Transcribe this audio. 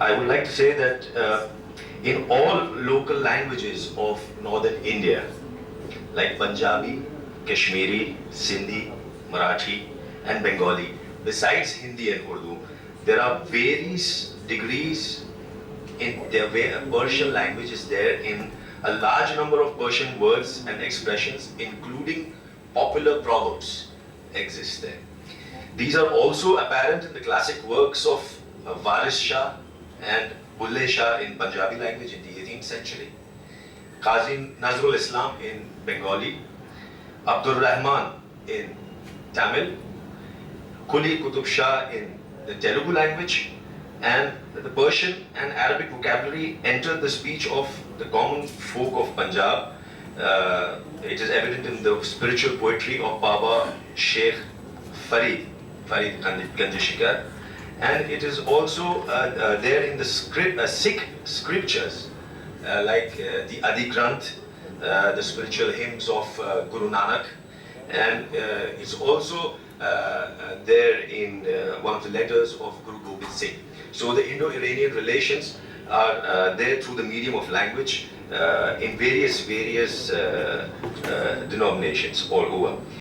I would like to say that in all local languages of northern India, like Punjabi, Kashmiri, Sindhi, Marathi, and Bengali, besides Hindi and Urdu, there are various degrees in their way. Persian language is there in a large number of Persian words and expressions, including popular proverbs, exist there. These are also apparent in the classic works of Waris Shah and Bulle Shah in Punjabi language in the 18th century, Qazi Nazrul Islam in Bengali, Abdur Rahman in Tamil, Quli Qutub Shah in the Telugu language, and the Persian and Arabic vocabulary entered the speech of the common folk of Punjab. It is evident in the spiritual poetry of Baba Sheikh Farid Ganjishikar, and it is also there in the Sikh scriptures like the Adi Granth, the spiritual hymns of Guru Nanak, and it's also there in one of the letters of Guru Gobind Singh. So the Indo-Iranian relations are there through the medium of language in various denominations all over.